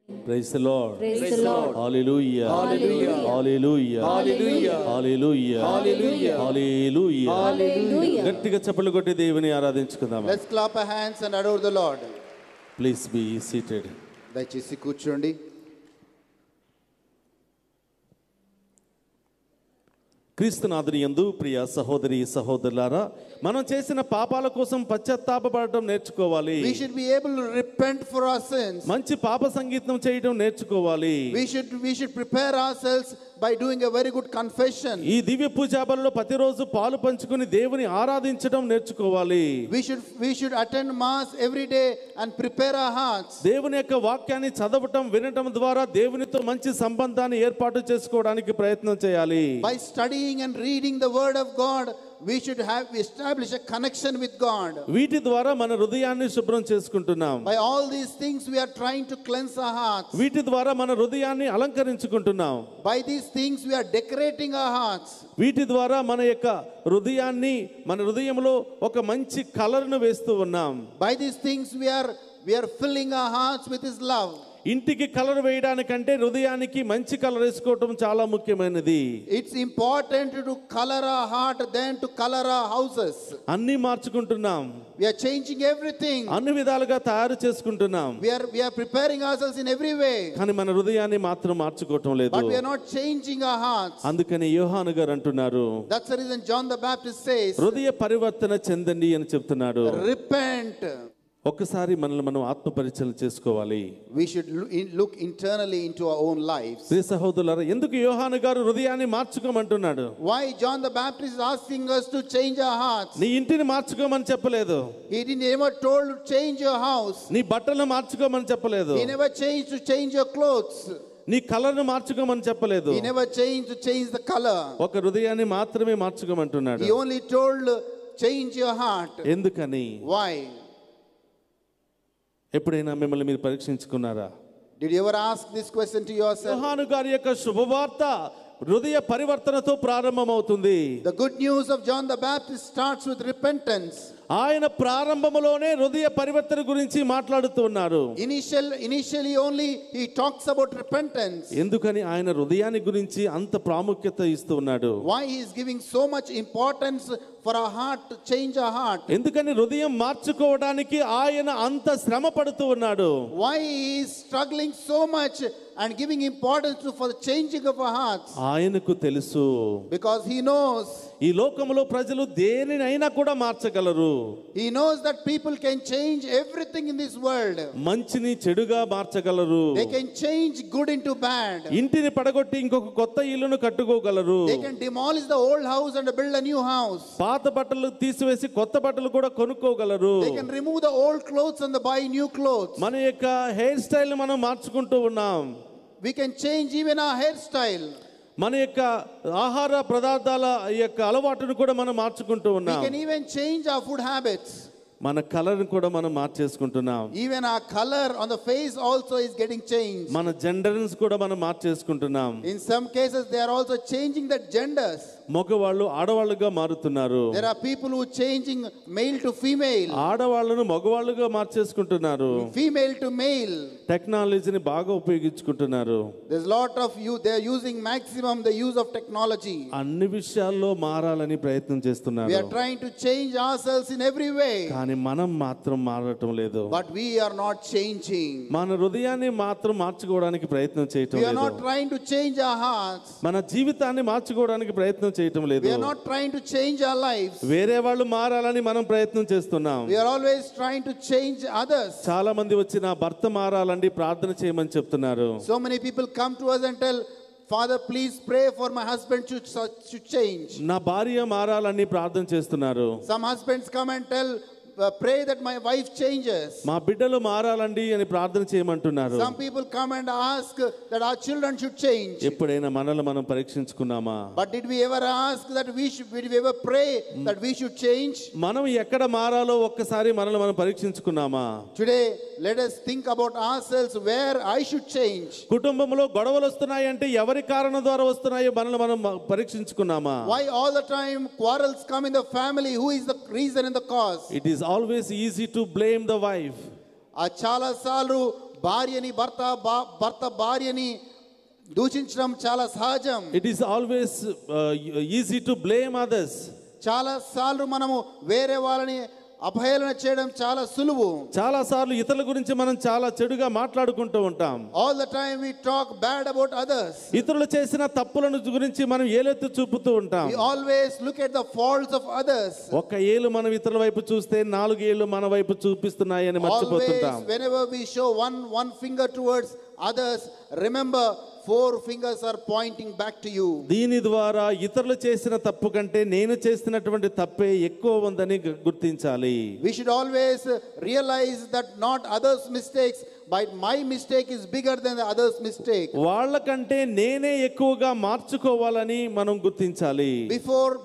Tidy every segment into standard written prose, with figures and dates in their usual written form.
Praise the Lord. Praise the Lord. Hallelujah. Hallelujah. Hallelujah. Hallelujah. Hallelujah. Hallelujah. Hallelujah. Hallelujah. గట్టిగా చప్పట్లు కొట్టి దేవుని ఆరాధించుకుందాం. Let's clap our hands and adore the Lord. Please be seated. దయచేసి కూర్చోండి. క్రీస్తునాథుని యందు ప్రియ సహోదరి సహోదరులారా, మనం చేసిన పాపాల కోసం పశ్చాత్తాపపడటం నేర్చుకోవాలి. We should be able to repent for our sins. మంచి పాప సంగీతం చేయడం నేర్చుకోవాలి. We should prepare ourselves by doing a very good confession. ఈ దివ్య పూజా బలిలో ప్రతిరోజు పాలు పంచుకొని దేవుని ఆరాధించడం నేర్చుకోవాలి. We should attend mass every day and prepare our hearts. దేవుని యొక్క వాక్యాన్ని చదవటం వినటం ద్వారా దేవునితో మంచి సంబంధాన్ని ఏర్పాటు చేసుకోవడానికి ప్రయత్నం చేయాలి. By studying and reading the word of God, we should establish a connection with God. వీటి ద్వారా మన హృదయాన్ని శుభ్రం చేసుకుంటున్నాం. By all these things we are trying to cleanse our hearts. వీటి ద్వారా మన హృదయాన్ని అలంకరించుకుంటున్నాం. By these things we are decorating our hearts. వీటి ద్వారా మన యొక్క హృదయాన్ని మన హృదయంలో ఒక మంచి కలర్ను వేస్తూ ఉన్నాం. By these things we are filling our hearts with his love. ఇంటికి కలర్ వేయడానికంటే హృదయానికి మంచి కలర్ వేసుకోవటం చాలా ముఖ్యమైనది. It's important to color our heart than to color our houses. అన్ని మార్చుకుంటున్నాం. We are changing everything. అన్ని విధాలుగా తయారు చేసుకుంటున్నాం. We are preparing ourselves in every way. కానీ మన హృదయాన్ని మాత్రం మార్చుకోవటం లేదు. But we are not changing our hearts. అందుకని యోహాను గారు అంటున్నారు, That's the reason John the Baptist says, హృదయ పరివర్తన చెందండి అని చెప్తున్నాడు. repent. ఒక్కసారి మనల్ని మనం ఆత్మ పరిచయం చేసుకోవాలి. We should look internally into our own lives. ప్రియ సహోదరులారా, ఎందుకు యోహాను గారు హృదయాన్ని మార్చుకోమంటున్నాడు? Why John the Baptist is asking us to change our hearts? నీ ఇంటిని మార్చుకోమని చెప్పలేదు. He didn't ever told to change your house. నీ బట్టలను మార్చుకోమని చెప్పలేదు. He never changed to change your clothes. నీ కలర్ను మార్చుకోమని చెప్పలేదు. He never changed to change the color. ఒక హృదయాన్ని మాత్రమే మార్చుకోమంటున్నాడు. He only told change your heart. ఎందుకని? Why? ఎప్పుడైనా మిమ్మల్ని మీరు పరీక్షించుకున్నారా? Did you ever ask this question to yourself? యోహాను గారి యొక్క శుభవార్త హృదయ పరివర్తనతో ప్రారంభమవుతుంది. The good news of John the Baptist starts with repentance. ఆయన ప్రారంభములోనే హృదయ పరివర్తన గురించి మాట్లాడుతూ ఉన్నారు. Initially only he talks about repentance. ఎందుకని ఆయన హృదయాన్ని గురించి అంత ప్రాముఖ్యత ఇస్తూ ఉన్నాడు? Why he is giving so much importance for our heart to change our heart? ఎందుకని హృదయం మార్చుకోవడానికి ఆయన అంత శ్రమ పడుతూ ఉన్నాడు? Why he is struggling so much and giving importance for the changing of our hearts? ఆయనకు తెలుసు. Because he knows. ఈ లోకములో ప్రజలు దేనినైనా కూడా మార్చగలరు. He knows that people can change everything in this world. మంచిని చెడుగా మార్చగలరు. They can change good into bad. ఇంటిని పడగొట్టి ఇంకొక కొత్త ఇల్లును కట్టుకోగలరు. They can demolish the old house and build a new house. పాత బట్టలు తీసివేసి కొత్త బట్టలు కూడా కొనుక్కోగలరు. They can remove the old clothes and buy new clothes. మన యొక్క హెయిర్ స్టైల్ మనం మార్చుకుంటూ ఉన్నాం. We can change even our hairstyle. మన యొక్క ఆహార పదార్థాల యొక్క అలవాటును కూడా మనం మార్చుకుంటూ We ఉన్నాం. can even change our food habits. మన కలర్ కూడా మనం మార్చేసుకుంటున్నాం. Even our color on the face also is getting changed. మన జెండర్స్ కూడా మనం మార్చేసుకుంటున్నాం. In some cases they are also changing the genders. మగవాళ్ళు ఆడవాళ్ళుగా మారుతున్నారు. There are people who changing male to female. ఆడవాళ్ళను మగవాళ్ళుగా మార్చేసుకుంటున్నారు. Female to male. టెక్నాలజీని బాగా ఉపయోగించుకుంటున్నారు. There's a lot of you, they are using maximum the use of technology. అన్ని విషయాల్లో మారాలని ప్రయత్నం చేస్తున్నారు. We are trying to change ourselves in every way. కానీ మనం మాత్రం మారటం లేదు. But we are not changing. మన హృదయాన్ని మాత్రం మార్చుకోవడానికి ప్రయత్నం చేయటం We are లేదు. not trying to change our hearts. మన జీవితాన్ని మార్చుకోవడానికి ప్రయత్నం చేయటం లేదు. We are not trying to change our lives. వేరే వాళ్ళు మారాలని మనం ప్రయత్నం చేస్తున్నాం. We are always trying to change others. చాలా మంది వచ్చి నా భర్త మారాలండి ప్రార్థన చేయమని చెప్తున్నారు. So many people come to us and tell, Father, please pray for my husband to change. నా భార్య మారాలని ప్రార్థన చేస్తున్నారు. Some husbands come and tell, pray that my wife changes. మా బిడ్డలు మారాలండి అని ప్రార్థన చేయమంటున్నారు. Some people come and ask that our children should change. ఎప్పుడైనా మనల్ని మనం పరీక్షించుకున్నామా? But did we ever ask that did we ever pray that we should change? మనం ఎక్కడ మారాలో ఒక్కసారి మనల్ని మనం పరీక్షించుకున్నామా? Today let us think about ourselves where I should change. కుటుంబంలో గొడవలు వస్తున్నాయి అంటే ఎవరి కారణం ద్వారా వస్తున్నాయో మనల్ని మనం పరీక్షించుకున్నామా? Why all the time quarrels come in the family? Who is the reason and the cause? It is always easy to blame the wife. చాలా సార్లు భర్త భార్యని దూషించడం చాలా సహజం. It is always easy to blame others. చాలా సార్లు మనము వేరే వాళ్ళని అపహేళన చేయడం చాలా సులువు. చాలా సార్లు ఇతరుల గురించి మనం చాలా చెడుగా మాట్లాడుకుంటూ ఉంటాం. All the time we talk bad about others. ఇతరులు చేసిన తప్పులను గురించి మనం ఏలెత్తి చూపుతూ ఉంటాం. We always look at the faults of others. ఒక ఏలు మనం ఇతరుల వైపు చూస్తే 4 ఏళ్ళు మన వైపు చూపిస్తున్నాయని మర్చిపోతుంటాం. Always whenever we show one finger towards others, remember 4 fingers are pointing back to you. దీని ద్వారా ఇతరులు చేసిన తప్పు కంటే నేను చేసినటువంటి తప్పే ఎక్కువ ఉందని గుర్తించాలి. We should always realize that not others' mistakes, but my mistake is bigger than the others' mistake. వాళ్ళకంటే నేనే ఎక్కువగా మార్చుకోవాలని మనం గుర్తించాలి.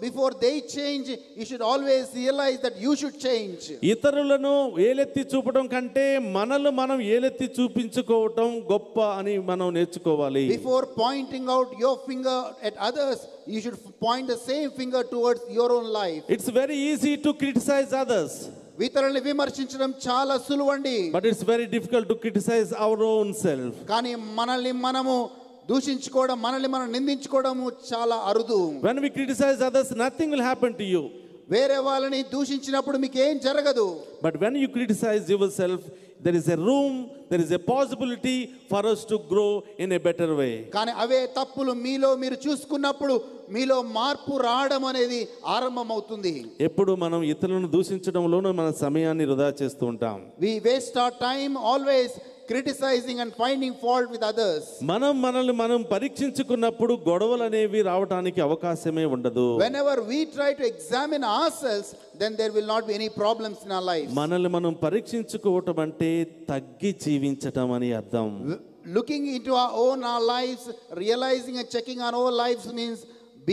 Before they change, you should always realize that you should change. ఇతరులను ఏలెత్తి చూపడం కంటే మనల్ని మనం ఏలెత్తి చూపించుకోవటం గొప్ప అని మనం నేర్చుకోవాలి. Before pointing out your finger at others, you should point the same finger towards your own life. It's very easy to criticize others. ఇతరులను విమర్శించడం చాలా సులువండి. But it's very difficult to criticize our own self. కానీ మనల్ని మనము దూషించుకోవడం, మనల్ని మనం నిందించుకోవడం చాలా అరుదు. When we criticize others, nothing will happen to you. వేరే వాళ్ళని దూషించినప్పుడు మీకు ఏం జరగదు. But when you criticize yourself, there is a room, there is a possibility for us to grow in a better way. కానీ అవే తప్పులు మీలో మీరు చూసుకున్నప్పుడు మీలో మార్పు రావడం అనేది ఆరంభమవుతుంది. ఎప్పుడు మనం ఇతరులను దూషించడంలోనూ మన సమయాన్ని వృధా చేస్తూ ఉంటాం. We waste our time always criticizing and finding fault with others. మనల్ని మనం పరీక్షించుకున్నప్పుడు గొడవలు అనేవి రావడానికి అవకాశమే ఉండదు. Whenever we try to examine ourselves, then there will not be any problems in our lives. మనల్ని మనం పరీక్షించుకోవటం అంటే తగ్గి జీవించటం అని అర్థం. Looking into our lives, realizing and checking our own lives means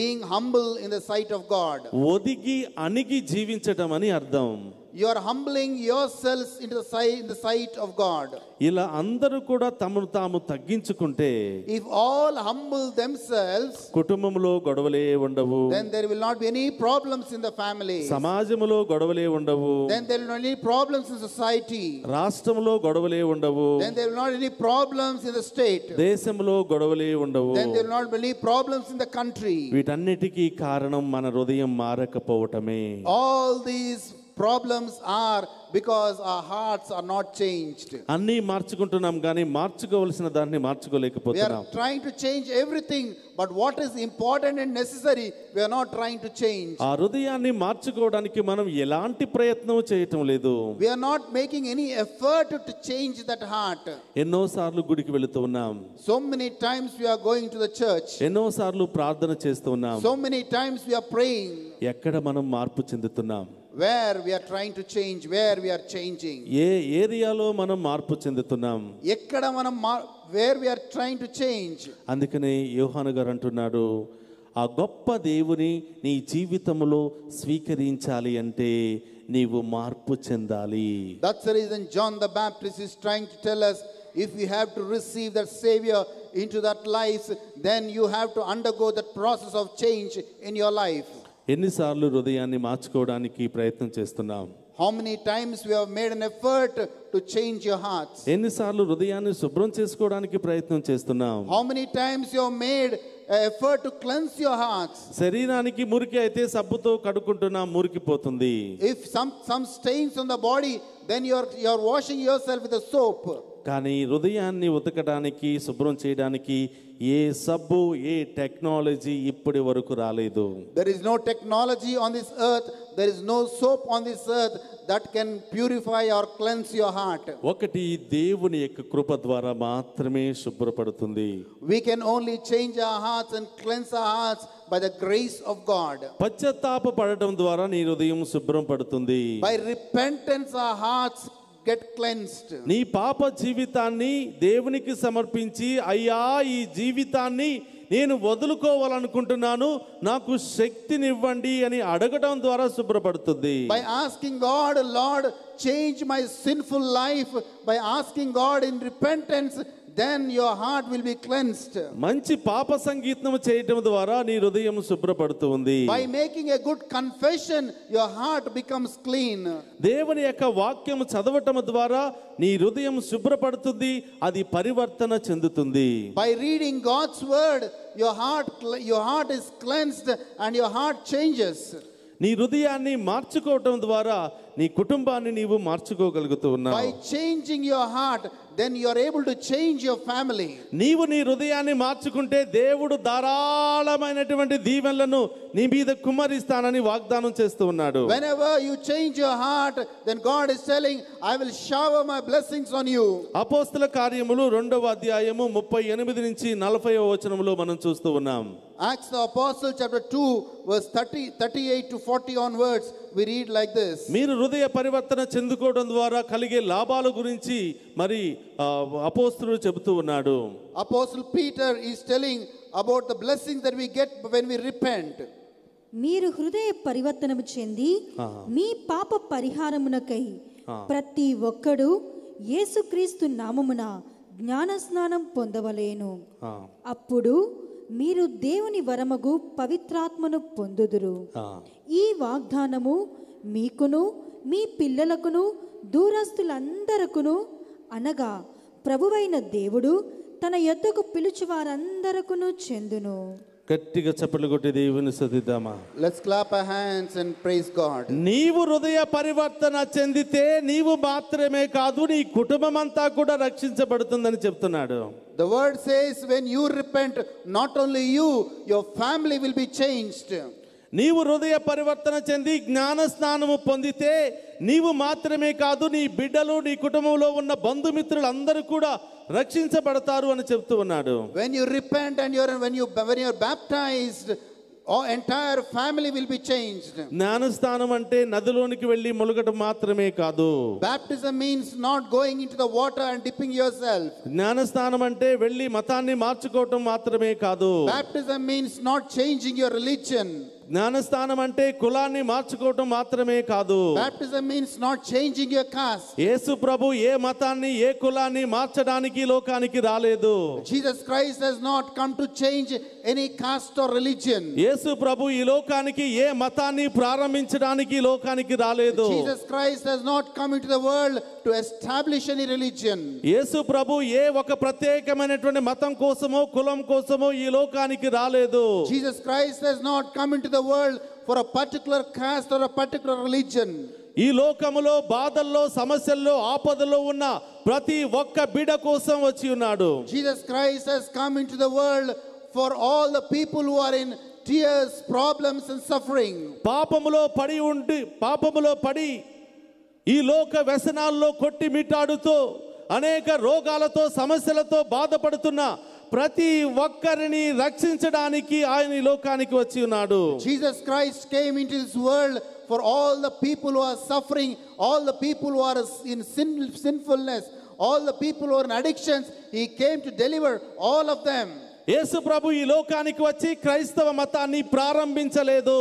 being humble in the sight of God. ఒదిగి అణిగి జీవించటం అని అర్థం. You are humbling yourselves in the sight of God. ఇలా అందరూ కూడా తమను తాము తగ్గించుకుంటే, if all humble themselves, కుటుంబంలో గొడవలే ఉండవు. then there will not be any problems in the family. సమాజంలో గొడవలే ఉండవు. then there will not be any problems in society. రాష్ట్రంలో గొడవలే ఉండవు. then there will not be any problems in the state. దేశంలో గొడవలే ఉండవు. then there will not be any problems in the country. వీటన్నిటికీ కారణం మన హృదయం మారకపోవటమే. all these problems are because our hearts are not changed. అన్నీ మార్చుకుంటున్నాం కానీ మార్చుకోవాల్సిన దాన్ని We మార్చుకోలేకపోతున్నాం. are trying to change everything, but what is important and necessary, we are not trying to change. ఆ హృదయాన్ని మార్చుకోవడానికి మనం ఎలాంటి ప్రయత్నం చేయటం లేదు. We are not making any effort to change that heart. ఎన్నోసార్లు గుడికి వెళుతూ ఉన్నాం. So many times we are going to the church. ఎన్నోసార్లు ప్రార్థన చేస్తూ ఉన్నాం. So many times we are praying. ఎక్కడ మనం మార్పు చెందుతున్నాం? Where we are trying to change, where we are changing. ఏ ఏరియాలో మనం మార్పు చెందుతున్నాం? ఎక్కడ మనం where we are trying to change. అందుకనే యోహాను గారు అంటున్నాడు, ఆ గొప్ప దేవుని నీ జీవితంలో స్వీకరించాలి అంటే నీవు మార్పు చెందాలి. That's the reason John the Baptist is trying to tell us, if you have to receive that Savior into that life, then you have to undergo that process of change in your life. ఎన్నిసార్లు హృదయాన్ని మార్చుకోవడానికి ప్రయత్నం చేస్తున్నాం? How many times we have made an effort to change your hearts? ఎన్నిసార్లు హృదయాన్ని శుభ్రం చేసుకోవడానికి ప్రయత్నం చేస్తున్నాం? How many times you have made an effort to cleanse your hearts? శరీరానికి మురికి అయితే సబ్బుతో కడుక్కుంటున్నా మురికిపోతుంది. If some stains on the body, then you are washing yourself with a soap. కానీ హృదయాన్ని ఉతకడానికి శుభ్రం చేయడానికి ఏ సబ్బు ఏ టెక్నాలజీ ఇప్పటి వరకు రాలేదు. There is no technology on this earth, there is no soap on this earth that can purify or cleanse your heart. ఒకటి దేవుని యొక్క కృప ద్వారా మాత్రమే శుభ్రపడుతుంది. We can only change our hearts and cleanse our hearts by the grace of God. పశ్చాత్తాపపడటం ద్వారా నీ హృదయం శుభ్రం పడుతుంది. By repentance our hearts get cleansed. నీ పాప జీవితాన్ని దేవునికి సమర్పించి, అయ్యా ఈ జీవితాన్ని నేను వదులుకోవాలనుకుంటున్నాను, నాకు శక్తినివ్వండి అని అడగడం ద్వారా శుభ్రపడుతుంది. By asking God, Lord, change my sinful life, by asking God in repentance, then your heart will be cleansed. మంచి పాప సంగీతం చేయటం ద్వారా నీ హృదయం శుభ్రపడుతుంది. By making a good confession, your heart becomes clean. దేవుని యొక్క వాక్యం చదవటం ద్వారా నీ హృదయం శుభ్రపడుతుంది, అది పరివర్తన చెందుతుంది. By reading God's word, your heart is cleansed and your heart changes. నీ హృదయాన్ని మార్చుకోవటం ద్వారా నీ కుటుంబాన్ని నీవు మార్చుకోగలుగుతూ ఉన్నావు. By changing your heart, then you are able to change your family. నీవు నీ హృదయాన్ని మార్చుకుంటే దేవుడు ధారాళమైనటువంటి దీవెనలను నీ మీద కుమ్మరిస్తానని వాగ్దానం చేస్తూ ఉన్నాడు. Whenever you change your heart, then God is telling, I will shower my blessings on you. అపోస్తల కార్యములు 2వ అధ్యాయము 38 నుంచి 40వ వచనములో మనం చూస్తూ ఉన్నాం. Acts the Apostle chapter 2 verse 38 to 40 onwards, we read like this. మీరు హృదయ పరివర్తన చెందుకోవడం ద్వారా కలిగే లాభాల గురించి మరి అపోస్తలుడు చెబుతూ ఉన్నాడు. Apostle Peter is telling about the blessings that we get when we repent. మీరు హృదయ పరివర్తనము చెంది మీ పాప పరిహారమునకై ప్రతి ఒక్కడు యేసుక్రీస్తు నామమున జ్ఞానస్నానం పొందవలేను. అప్పుడు మీరు దేవుని వరమగు పవిత్రాత్మను పొందుదురు. ఈ వాగ్దానము మీకును మీ పిల్లలకును దూరస్తులందరకును అనగా ప్రభువైన దేవుడు తన యొద్దకు పిలుచు వారందరకును చెందును. గట్టిగా చప్పట్లు కొట్టి దేవుని స్తుతిద్దామా. Let's clap our hands and praise God. నీవు హృదయ పరివర్తన చెందితే నీవు మాత్రమే కాదు నీ కుటుంబం అంతా కూడా రక్షించబడుతుందని చెప్తున్నాడు. The word says when you repent, not only you, your family will be changed. నీవు హృదయ పరివర్తన చెంది జ్ఞాన స్నానము పొందితే నీవు మాత్రమే కాదు నీ బిడ్డలు నీ కుటుంబంలో ఉన్న బంధుమిత్రులు అందరూ కూడా రక్షించబడతారు అని చెప్తూ ఉన్నాడు. When you repent and when you're baptized, our entire family will be changed. జ్ఞానస్నానం అంటే నదిలోనికి వెళ్ళి ములగటం మాత్రమే కాదు. Baptism means not going into the water and dipping yourself. జ్ఞానస్నానం అంటే వెళ్ళి మతాన్ని మార్చుకోవటం మాత్రమే కాదు. Baptism means not changing your religion. జ్ఞానస్నానం అంటే కులాన్ని మార్చుకోవటం మాత్రమే కాదు. Baptism means not changing your caste. యేసు ప్రభు ఏ మతాన్ని ఏ కులాన్ని మార్చడానికి లోకానికి రాలేదు. Jesus Christ has not come to change any caste or religion. యేసు ప్రభు ఈ లోకానికి ఏ మతాన్ని ప్రారంభించడానికి లోకానికి రాలేదు. Jesus Christ has not come into the world to establish any religion. యేసు ప్రభు ఏ ఒక ప్రత్యేకమైనటువంటి మతం కోసమో కులం కోసమో ఈ లోకానికి రాలేదు. Jesus Christ has not come into the world for a particular caste or a particular religion. ఈ లోకములో బాధల్లో సమస్యల్లో ఆపదల్లో ఉన్న ప్రతి ఒక్క బిడ్డ కోసం వచ్చి ఉన్నాడు. Jesus Christ has come into the world for all the people who are in tears, problems and suffering. పాపములో పడి ఈ లోక వ్యసనాల్లో కొట్టిమిట్టాడుతూ అనేక రోగాలతో సమస్యలతో బాధపడుతున్న ప్రతి ఒక్కరిని రక్షించడానికి ఆయన ఈ లోకానికి వచ్చి ఉన్నాడు. Jesus Christ came into this world for all the people who are suffering, all the people who are in sinfulness, all the people who are in addictions. He came to deliver all of them. యేసు ప్రభు ఈ లోకానికి వచ్చి క్రైస్తవ మతాన్ని ప్రారంభించలేదు.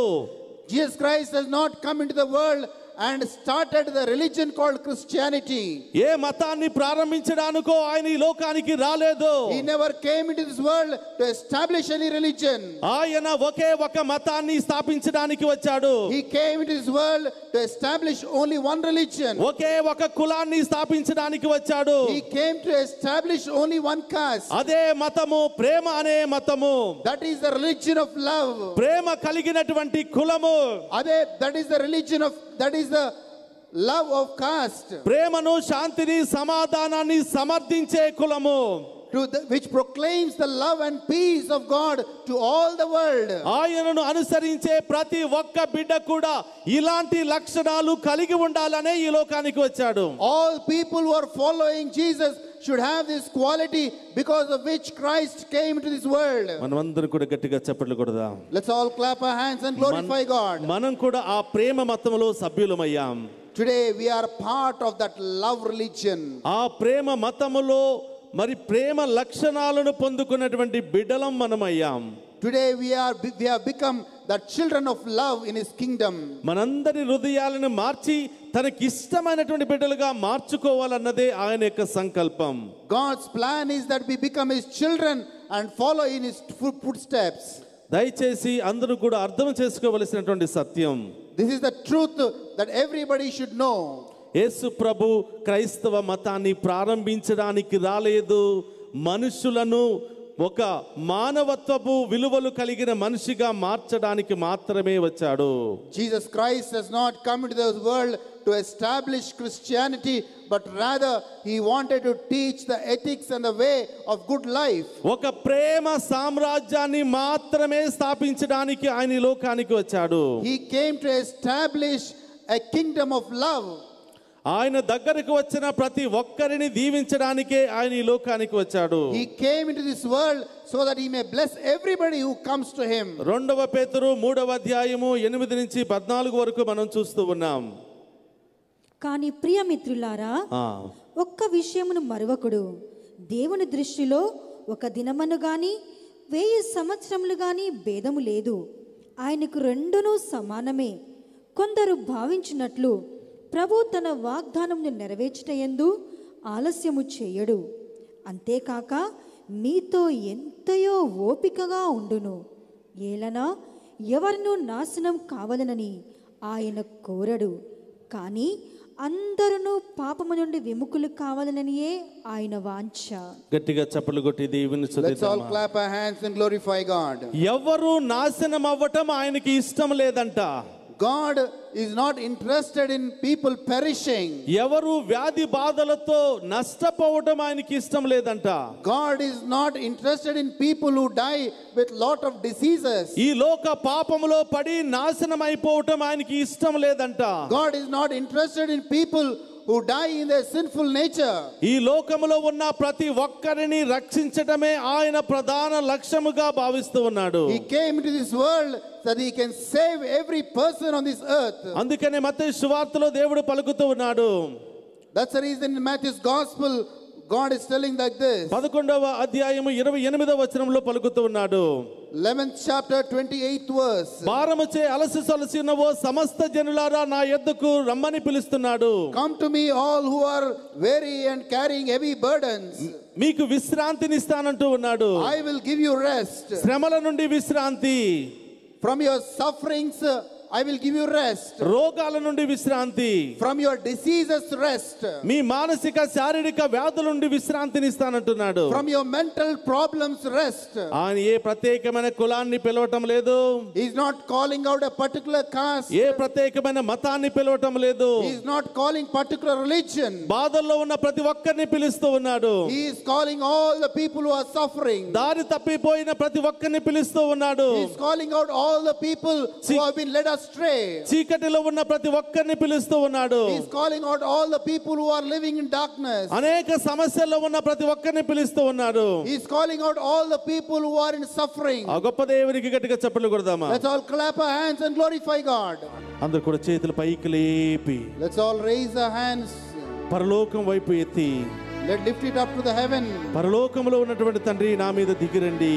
Jesus Christ has not come into the world and started the religion called Christianity. ఏ మతాన్ని ప్రారంభించడానికో ఆయన ఈ లోకానికి రాలేదు. He never came into this world to establish any religion. ఆయన ఒకే ఒక మతాన్ని స్థాపించడానికి వచ్చాడు. He came into this world to establish only one religion. ఒకే ఒక కులాన్ని స్థాపించడానికి వచ్చాడు. He came to establish only one caste. అదే మతము ప్రేమ అనే మతము. That is the religion of love. ప్రేమ కలిగినటువంటి కులము. That is the religion of, that is the love of caste. ప్రేమను శాంతిని సమాధానాన్ని సమర్థించే కులము. Which proclaims the love and peace of God to all the world. ఆయనను అనుసరించే ప్రతి ఒక్క బిడ్డ కూడా ఇలాంటి లక్షణాలు కలిగి ఉండాలనే ఈ లోకానికి వచ్చాడు. All people who are following Jesus should have this quality because of which Christ came into this world. మనమందరం కూడా గట్టిగా చప్పట్లు కొడదాం. Let's all clap our hands and glorify God. మనం కూడా ఆ ప్రేమ మతములో సభ్యులమయ్యాం. Today we are part of that love religion. ఆ ప్రేమ మతములో మరి ప్రేమ లక్షణాలను పొందుకున్నటువంటి బిడ్డలం మనమయ్యాం. Today we have become the children of love in his kingdom. మనందరి హృదయాలను మార్చి తనకి ఇష్టమైనటువంటి బిడ్డలుగా మార్చుకోవాలన్నదే ఆయన యొక్క సంకల్పం. God's plan is that we become his children and follow in his footsteps. దయచేసి అందరూ కూడా అర్థం చేసుకోవలసినటువంటి సత్యం. This is the truth that everybody should know. యేసు ప్రభు క్రైస్తవ మతాన్ని ప్రారంభించడానికి రాలేదు, మనుషులను ఒక మానవత్వపు విలువలు కలిగిన మనిషిగా మార్చడానికి మాత్రమే వచ్చాడు. Jesus Christ has not come into this world to establish Christianity, but rather he wanted to teach the ethics and the way of good life. ఒక ప్రేమ సామ్రాజ్యాన్ని మాత్రమే స్థాపించడానికి ఆయన ఈ లోకానికి వచ్చాడు. He came to establish a kingdom of love. ఆయన దగ్గరకు వచ్చిన ప్రతి ఒక్కరిని దీవించడానికే ఆయన ఈ లోకానికి వచ్చాడు. He came into this world so that he may bless everybody who comes to him. 2 పేతురు 3వ అధ్యాయము 8 నుంచి 14 వరకు మనం చూస్తూ ఉన్నాం. కానీ ప్రియమిత్రులారా, ఒక్క విషయమును మరువకుడు. దేవుని దృష్టిలో ఒక దినమను గాని 1000 సంవత్సరములు గాని భేదము లేదు. ఆయనకు రెండును సమానమే. కొందరు భావించినట్లు ప్రభు తన వాగ్దానమును నెరవేర్చుటయందు ఆలస్యము చేయడు. అంతేకాక మీతో ఎంతయో ఓపికగా ఉండును. ఏలనా ఎవరినూ నాశనం కావాలనని ఆయన కోరడు, కానీ అందరూ పాపము నుండి విముక్తులు కావాలననియే ఆయన వాంఛ. గట్టిగా చప్పట్లు కొట్టి దీవెన Let's all చూద్దామా. clap our hands and glorify God. ఎవరు నాశనం అవ్వటం ఆయనకి ఇష్టం లేదంట. God is not interested in people perishing. ఎవరు వ్యాధి బాధలతో నష్టపోవటం ఆయనకి ఇష్టం లేదంట. God is not interested in people who die with lot of diseases. ఈ లోక పాపములో పడి నాశనం అయిపోవటం ఆయనకి ఇష్టం లేదంట. God is not interested in people who die in their sinful nature. ఈ లోకములో ఉన్న ప్రతి ఒక్కరిని రక్షించటమే ఆయన ప్రధాన లక్ష్యముగా భావిస్తూ ఉన్నాడు. He came into this world that he can save every person on this earth. అందుకనే మత్తయి సువార్తలో దేవుడు పలుకుతూ ఉన్నాడు. That's the reason in Matthew's gospel God is telling like this. 11వ అధ్యాయము 28వ వచనంలో పలుకుతూ ఉన్నాడు. 11th chapter 28th verse. భారముచే అలసి సొలసి ఉన్నవో సమస్త జనులారా నా యొద్దకు రమ్మని పిలుస్తున్నాడు. Come to me all who are weary and carrying heavy burdens. మీకు విశ్రాంతినిస్తానంటూ ఉన్నాడు. I will give you rest. శ్రమల నుండి విశ్రాంతి, From your sufferings I will give you rest. రోగాల నుండి విశ్రాంతి, From your diseases rest. మీ మానసిక శారీరక వ్యాధుల నుండి విశ్రాంతినిస్తానంటున్నాడు. From your mental problems rest. ఆయన ఏ ప్రత్యేకమైన కులాన్ని పిలవటం లేదు. He is not calling out a particular caste. ఏ ప్రత్యేకమైన మతాన్ని పిలవటం లేదు. He is not calling particular religion. బాధల్లో ఉన్న ప్రతి ఒక్కరిని పిలుస్తూ ఉన్నాడు. He is calling all the people who are suffering. దారి తప్పిపోయిన ప్రతి ఒక్కరిని పిలుస్తూ ఉన్నాడు. He is calling out all the people who have been led astray. చీకటిలో ఉన్న ప్రతి ఒక్కరిని పిలుస్తూ ఉన్నాడు. He is calling out all the people who are living in darkness. అనేక సమస్యల్లో ఉన్న ప్రతి ఒక్కరిని పిలుస్తూ ఉన్నాడు. He is calling out all the people who are in suffering. ఆ గొప్ప దేవునికి గట్టిగా చప్పట్లు కొడదామా. Let's all clap our hands and glorify God. అందరూ కూడా చేతులు పైకి లేపి Let's all raise our hands. పరలోకం వైపు ఎత్తి, Let's lift it up to the heaven. పరలోకములో ఉన్నటువంటి తండ్రి నా మీద దిగిరండి.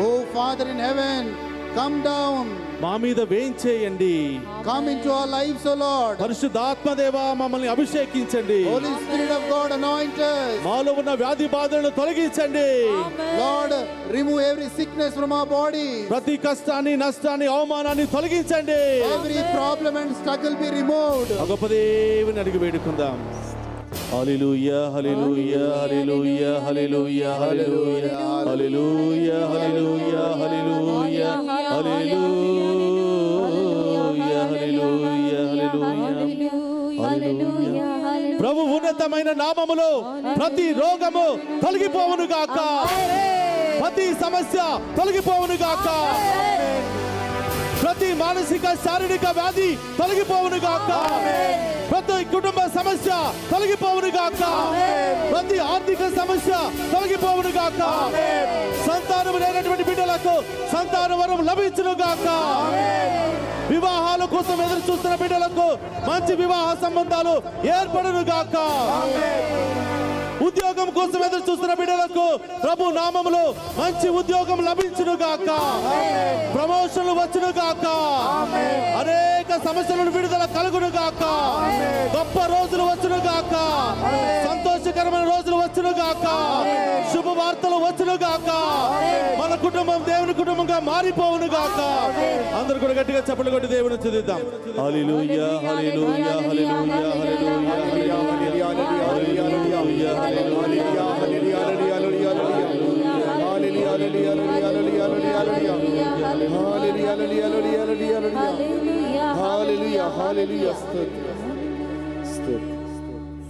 Oh Father in heaven, come down. మా మీద వేంచేయండి. Come into our lives, O Lord. పరిశుద్ధాత్మదేవా మమ్మల్ని అభిషేకించండి. Holy Spirit of God, anoint us. మాలో ఉన్న వ్యాధి బాధలను తొలగించండి. Lord, remove every sickness from our bodies. ప్రతి కష్టాన్ని, నష్టాన్ని, అవమానాన్ని తొలగించండి. Every problem and struggle be removed. ఆ గొప్ప దేవుని అడిగి వేడుకుందాం. హల్లెలూయా హల్లెలూయా హల్లెలూయా హల్లెలూయా హల్లెలూయా హల్లెలూయా హల్లెలూయా హల్లెలూయా హల్లెలూయా హల్లెలూయా. ప్రభు ఉన్నతమైన నామములో ప్రతి రోగము తొలగిపోవును గాక. ప్రతి సమస్య తొలగిపోవును గాక. ప్రతి మానసిక శారీరక వ్యాధి తొలగిపోవును గాక. ప్రతి కుటుంబ సమస్య తొలగిపోవును గాక. ప్రతి ఆర్థిక సమస్య తొలగిపోవును గాక. సంతానం లేనటువంటి బిడ్డలకు సంతాన వరం లభించును గాక. వివాహాల కోసం ఎదురు చూస్తున్న బిడ్డలకు మంచి వివాహ సంబంధాలు ఏర్పడును గాక. ఉద్యోగం కోసం ఎదురు చూస్తున్న బిడ్డలకు ప్రభు నామములో మంచి ఉద్యోగం లభించును గాక, ప్రమోషన్లు వచ్చును గాక, అనేక సమస్యలను విడుదల కలుగును గాక, గొప్ప రోజులు వచ్చును గాక, సంతోషకరమైన రోజులు వచ్చును గాక, శుభవార్తలు వచ్చును గాక, మన కుటుంబం దేవుని కుటుంబంగా మారిపోవును గాక. అందరూ కూడా గట్టిగా చప్పట్లు కొట్టి దేవుని స్తుతిద్దాం. హల్లెలూయా హల్లెలూయా హల్లెలూయా హల్లెలూయా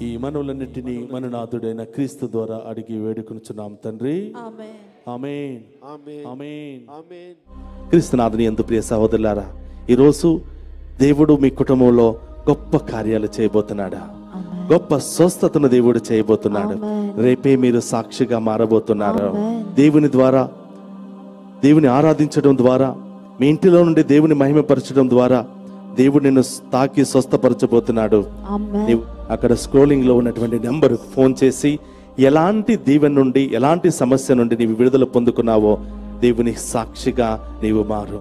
ఈ మనవులన్నిటినీ మన నాథుడైన క్రీస్తు ద్వారా అడిగి వేడుకొనుచున్నాం తండ్రి. ఆమేన్ ఆమేన్. క్రీస్తునాథుని యందు ప్రియ సహోదరులారా, ఈరోజు దేవుడు మీ కుటుంబంలో గొప్ప కార్యాలు చేయబోతున్నాడా, గొప్ప స్వస్థతను దేవుడు చేయబోతున్నాడు. రేపే మీరు సాక్షిగా మారబోతున్నారు. దేవుని ద్వారా, దేవుని ఆరాధించడం ద్వారా, మీ ఇంటిలో నుండి దేవుని మహిమపరచడం ద్వారా దేవుడు నిన్ను తాకి స్వస్థపరచబోతున్నాడు. నీవు అక్కడ స్క్రోలింగ్ లో ఉన్నటువంటి నెంబర్ ఫోన్ చేసి ఎలాంటి దీవెన నుండి, ఎలాంటి సమస్య నుండి నీవు విడుదల పొందుకున్నావో దేవుని సాక్షిగా నీవు మారు.